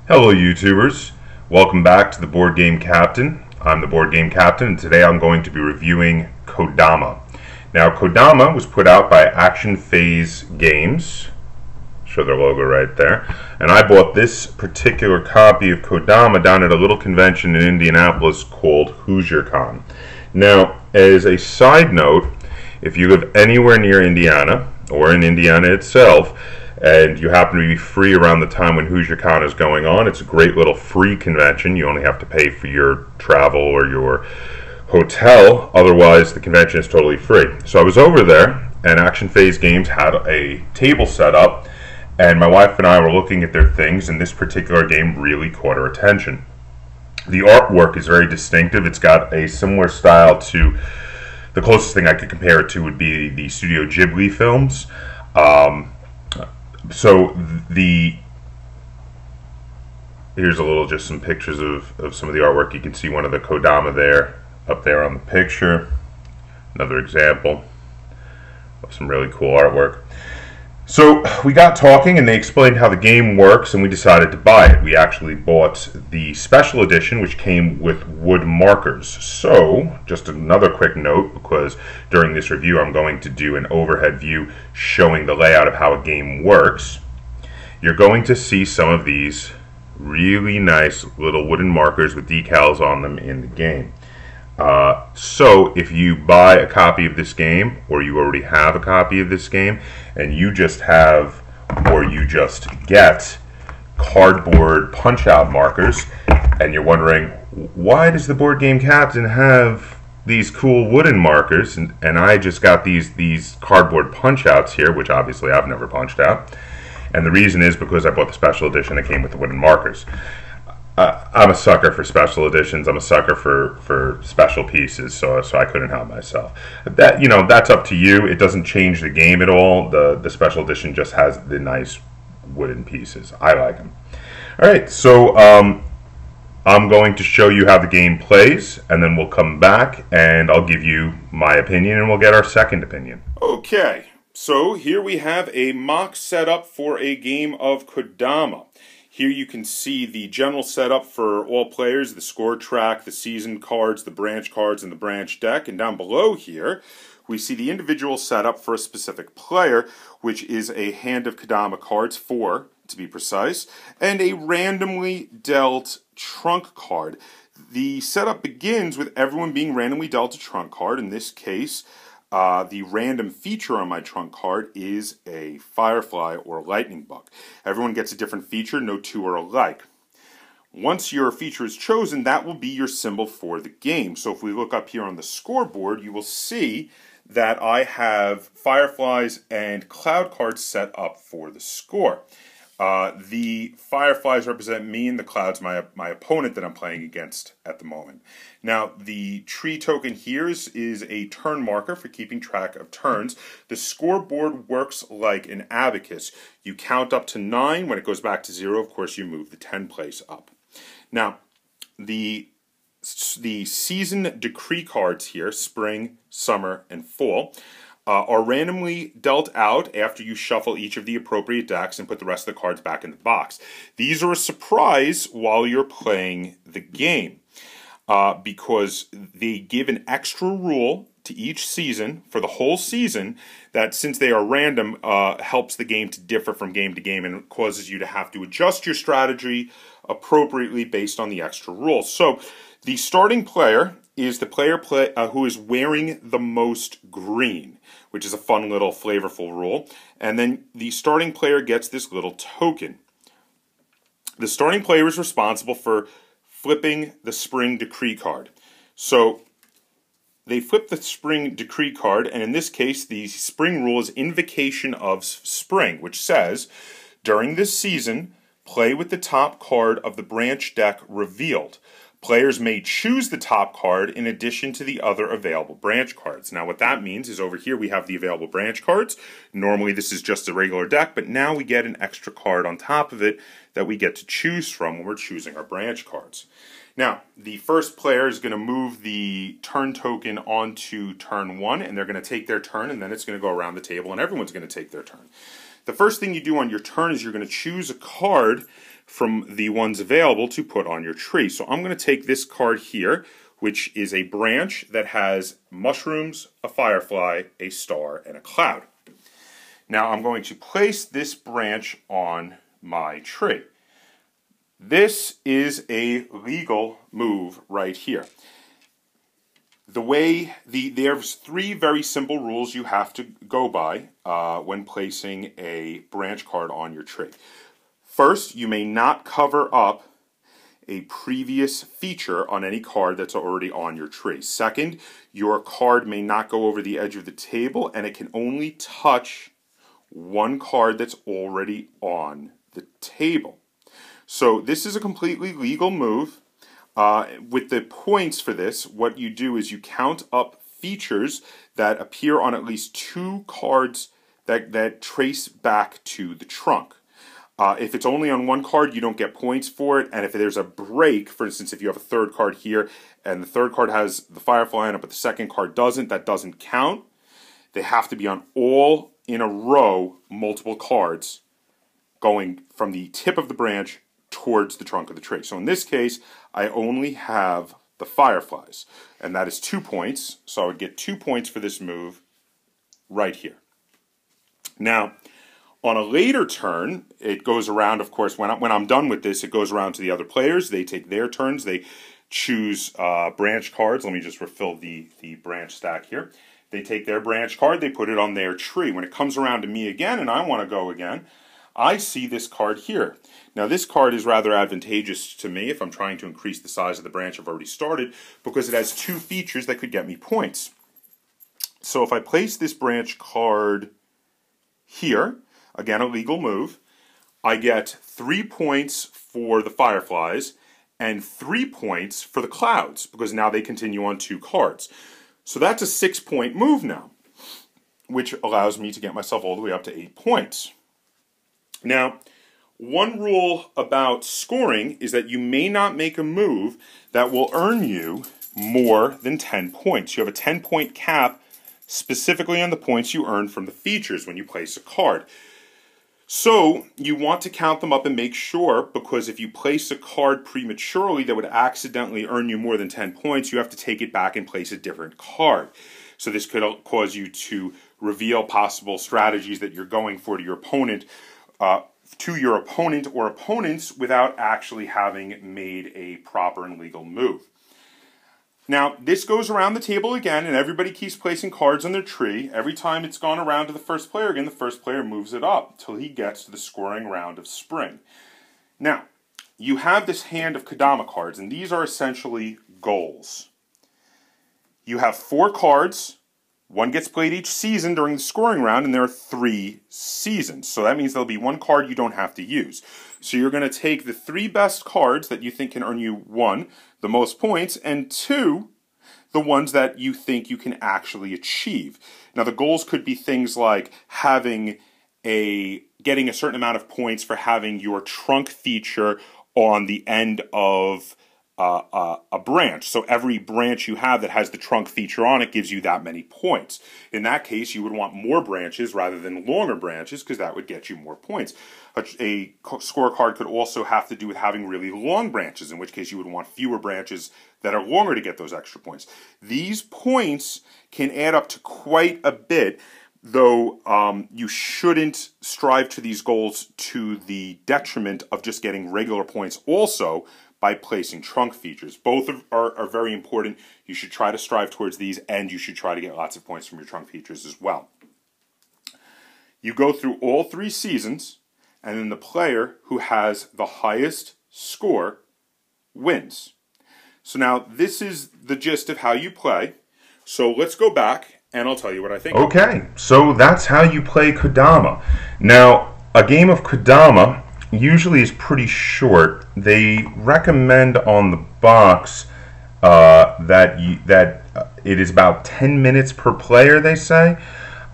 Hello YouTubers, welcome back to the Board Game Captain. I'm the Board Game Captain and today I'm going to be reviewing Kodama. Now Kodama was put out by Action Phase Games, show their logo right there, and I bought this particular copy of Kodama down at a little convention in Indianapolis called HoosierCon. Now as a side note, if you live anywhere near Indiana or in Indiana itself, and you happen to be free around the time when HoosierCon is going on, it's a great little free convention. You only have to pay for your travel or your hotel. Otherwise, the convention is totally free. So I was over there, and Action Phase Games had a table set up, and my wife and I were looking at their things, and this particular game really caught our attention. The artwork is very distinctive. It's got a similar style to, the closest thing I could compare it to would be the Studio Ghibli films. Here's a little, just some pictures of some of the artwork. You can see one of the Kodama there, up there on the picture. Another example of some really cool artwork. So we got talking and they explained how the game works and we decided to buy it. We actually bought the special edition which came with wood markers. So just another quick note, because during this review I'm going to do an overhead view showing the layout of how a game works. You're going to see some of these really nice little wooden markers with decals on them in the game. So if you buy a copy of this game, or you already have a copy of this game, and you just have, or you just get cardboard punch-out markers, and you're wondering, why does the Board Game Captain have these cool wooden markers, and I just got these cardboard punch-outs here, which obviously I've never punched out, and the reason is because I bought the special edition that came with the wooden markers. I'm a sucker for special editions. I'm a sucker for special pieces, so I couldn't help myself. That's up to you. It doesn't change the game at all. The special edition just has the nice wooden pieces. I like them. All right, so I'm going to show you how the game plays, and then we'll come back and I'll give you my opinion, and we'll get our second opinion. Okay, so here we have a mock setup for a game of Kodama. Here you can see the general setup for all players, the score track, the season cards, the branch cards, and the branch deck. And down below here, we see the individual setup for a specific player, which is a hand of Kodama cards, 4 to be precise, and a randomly dealt trunk card. The setup begins with everyone being randomly dealt a trunk card. In this case, the random feature on my trunk card is a firefly or a lightning bug. Everyone gets a different feature, no two are alike. Once your feature is chosen, that will be your symbol for the game. So if we look up here on the scoreboard, you will see that I have fireflies and cloud cards set up for the score. The fireflies represent me and the clouds my opponent that I'm playing against at the moment. Now, the tree token here is a turn marker for keeping track of turns. The scoreboard works like an abacus. You count up to 9. When it goes back to 0, of course, you move the 10 place up. Now, the season decree cards here, spring, summer, and fall, are randomly dealt out after you shuffle each of the appropriate decks and put the rest of the cards back in the box. These are a surprise while you're playing the game, because they give an extra rule to each season for the whole season that, since they are random, helps the game to differ from game to game and causes you to have to adjust your strategy appropriately based on the extra rules. So the starting player is the player who is wearing the most green, which is a fun little flavorful rule. And then the starting player gets this little token. The starting player is responsible for flipping the spring decree card. So they flip the spring decree card, and in this case, the spring rule is Invocation of Spring, which says, during this season, play with the top card of the branch deck revealed. Players may choose the top card in addition to the other available branch cards. Now what that means is, over here we have the available branch cards. Normally this is just a regular deck, but now we get an extra card on top of it that we get to choose from when we're choosing our branch cards. Now, the first player is going to move the turn token onto turn 1, and they're going to take their turn, and then it's going to go around the table, and everyone's going to take their turn. The first thing you do on your turn is you're going to choose a card from the ones available to put on your tree. So I'm going to take this card here, which is a branch that has mushrooms, a firefly, a star, and a cloud. Now I'm going to place this branch on my tree. This is a legal move right here. There's three very simple rules you have to go by when placing a branch card on your tree. First, you may not cover up a previous feature on any card that's already on your tree. Second, your card may not go over the edge of the table, and it can only touch one card that's already on the table. So this is a completely legal move. With the points for this, what you do is you count up features that appear on at least two cards that trace back to the trunk. If it's only on one card, you don't get points for it, and if there's a break, for instance, if you have a third card here, and the third card has the firefly on it, but the second card doesn't, that doesn't count. They have to be on all in a row, multiple cards, going from the tip of the branch towards the trunk of the tree. So in this case, I only have the fireflies, and that is 2 points, so I would get 2 points for this move right here. Now, on a later turn, it goes around, of course, when I'm done with this, it goes around to the other players. They take their turns. They choose branch cards. Let me just refill the branch stack here. They take their branch card, they put it on their tree. When it comes around to me again and I want to go again, I see this card here. Now this card is rather advantageous to me if I'm trying to increase the size of the branch I've already started, because it has two features that could get me points. So if I place this branch card here, again a legal move, I get 3 points for the fireflies and 3 points for the clouds, because now they continue on 2 cards. So that's a 6-point move now, which allows me to get myself all the way up to 8 points. Now, one rule about scoring is that you may not make a move that will earn you more than 10 points. You have a 10-point cap specifically on the points you earn from the features when you place a card. So you want to count them up and make sure, because if you place a card prematurely that would accidentally earn you more than 10 points, you have to take it back and place a different card. So this could cause you to reveal possible strategies that you're going for to your opponent, or opponents without actually having made a proper and legal move. Now, this goes around the table again, and everybody keeps placing cards on their tree. Every time it's gone around to the first player again, the first player moves it up till he gets to the scoring round of spring. Now, you have this hand of Kodama cards, and these are essentially goals. You have 4 cards. One gets played each season during the scoring round, and there are 3 seasons. So that means there'll be 1 card you don't have to use. So you're going to take the 3 best cards that you think can earn you 1, the most points, and 2, the ones that you think you can actually achieve. Now the goals could be things like getting a certain amount of points for having your trunk feature on the end of a branch. So every branch you have that has the trunk feature on it gives you that many points. In that case, you would want more branches rather than longer branches, because that would get you more points. A scorecard could also have to do with having really long branches, in which case you would want fewer branches that are longer to get those extra points. These points can add up to quite a bit, though you shouldn't strive to these goals to the detriment of just getting regular points also by placing trunk features. Both are very important. You should try to strive towards these, and you should try to get lots of points from your trunk features as well. You go through all 3 seasons, and then the player who has the highest score wins. So now this is the gist of how you play. So let's go back, and I'll tell you what I think. Okay, so that's how you play Kodama. Now, a game of Kodama usually is pretty short. They recommend on the box that it is about 10 minutes per player, they say.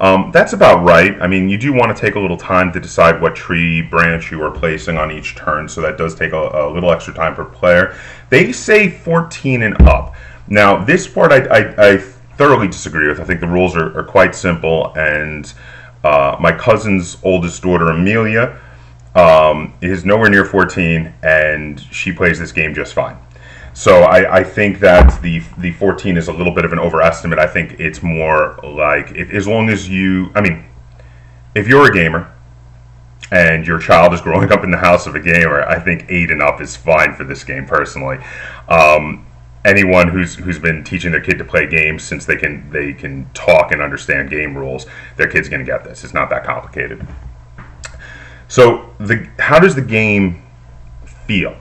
That's about right. I mean, you do want to take a little time to decide what tree branch you are placing on each turn, so that does take a little extra time per player. They say 14 and up. Now, this part I thoroughly disagree with. I think the rules are quite simple, and my cousin's oldest daughter, Amelia, is nowhere near 14, and she plays this game just fine. So I think that the 14 is a little bit of an overestimate. I think it's more like, as long as you, I mean, if you're a gamer and your child is growing up in the house of a gamer, I think 8 and up is fine for this game personally. Anyone who's been teaching their kid to play games since they can talk and understand game rules, their kid's going to get this. It's not that complicated. So how does the game feel?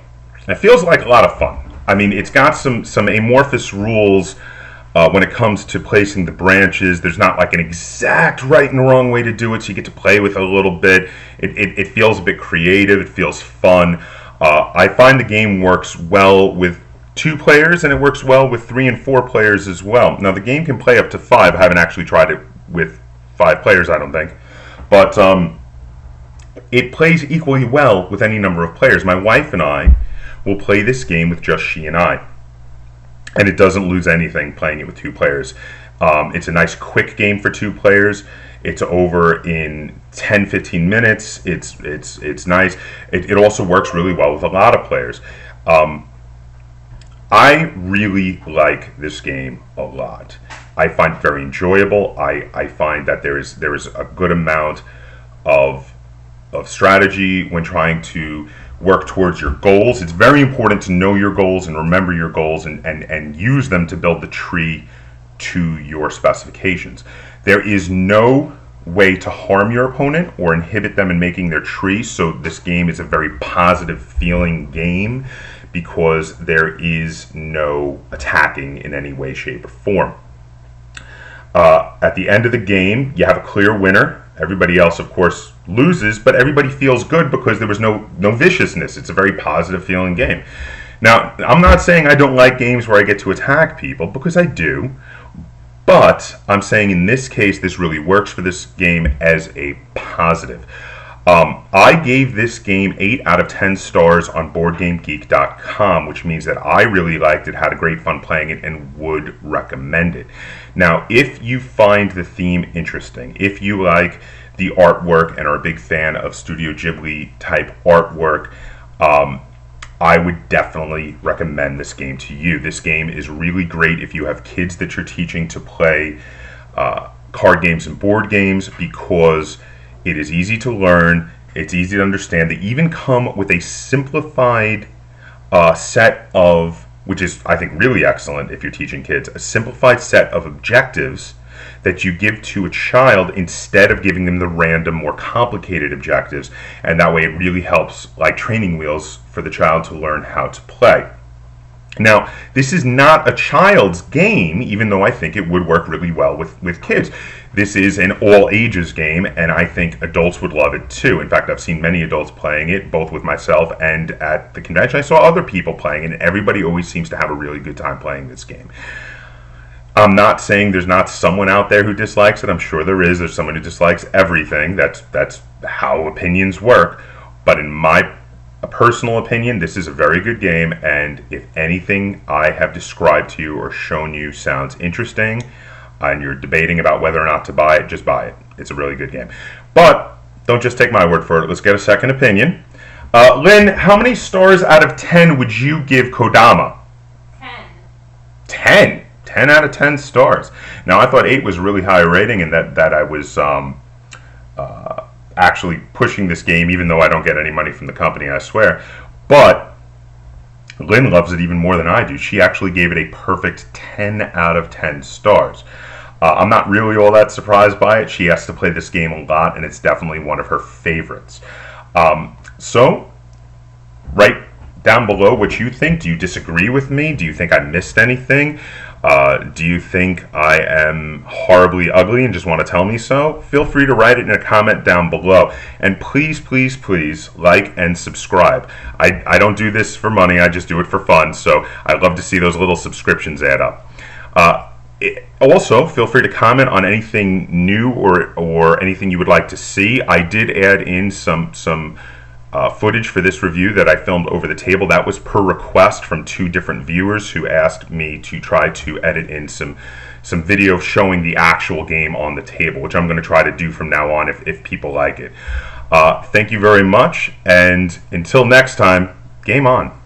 It feels like a lot of fun. I mean, it's got some amorphous rules when it comes to placing the branches. There's not like an exact right and wrong way to do it, so you get to play with it a little bit. It feels a bit creative. It feels fun. I find the game works well with 2 players, and it works well with 3 and 4 players as well. Now, the game can play up to 5. I haven't actually tried it with 5 players, I don't think. But it plays equally well with any number of players. My wife and I will play this game with just she and I, and it doesn't lose anything playing it with 2 players. It's a nice quick game for 2 players. It's over in 10-15 minutes. It's nice. It also works really well with a lot of players. I really like this game a lot. I find it very enjoyable. I find that there is a good amount of strategy when trying to work towards your goals. It's very important to know your goals and remember your goals and use them to build the tree to your specifications. There is no way to harm your opponent or inhibit them in making their tree, so this game is a very positive feeling game because there is no attacking in any way, shape, or form. At the end of the game, you have a clear winner. Everybody else, of course, loses, but everybody feels good because there was no viciousness. It's a very positive feeling game. Now, I'm not saying I don't like games where I get to attack people, because I do, but I'm saying in this case, this really works for this game as a positive. I gave this game 8 out of 10 stars on BoardGameGeek.com, which means that I really liked it, had a great fun playing it, and would recommend it. Now, if you find the theme interesting, if you like the artwork and are a big fan of Studio Ghibli type artwork, I would definitely recommend this game to you. This game is really great if you have kids that you're teaching to play card games and board games, because it is easy to learn, it's easy to understand. They even come with a simplified set of, which is, I think, really excellent if you're teaching kids, a simplified set of objectives that you give to a child instead of giving them the random, more complicated objectives. And that way it really helps, like training wheels, for the child to learn how to play. Now, this is not a child's game, even though I think it would work really well with kids. This is an all-ages game, and I think adults would love it too. In fact, I've seen many adults playing it, both with myself and at the convention. I saw other people playing it, and everybody always seems to have a really good time playing this game. I'm not saying there's not someone out there who dislikes it. I'm sure there is. There's someone who dislikes everything. That's how opinions work. But in my personal opinion, this is a very good game, and if anything I have described to you or shown you sounds interesting, and you're debating about whether or not to buy it, just buy it. It's a really good game. But don't just take my word for it. Let's get a second opinion. Lynn, how many stars out of 10 would you give Kodama? 10. 10? 10 out of 10 stars. Now, I thought 8 was a really high rating, and that I was actually pushing this game, even though I don't get any money from the company, I swear. But Lynn loves it even more than I do. She actually gave it a perfect 10 out of 10 stars. I'm not really all that surprised by it. She has to play this game a lot, and it's definitely one of her favorites. So, write down below what you think. Do you disagree with me? Do you think I missed anything? Do you think I am horribly ugly and just want to tell me so? Feel free to write it in a comment down below. And please, please, please like and subscribe. I don't do this for money, I just do it for fun, so I'd love to see those little subscriptions add up. Also, feel free to comment on anything new or anything you would like to see. I did add in some footage for this review that I filmed over the table. That was per request from 2 different viewers who asked me to try to edit in some video showing the actual game on the table, which I'm going to try to do from now on if people like it. Thank you very much, and until next time, game on.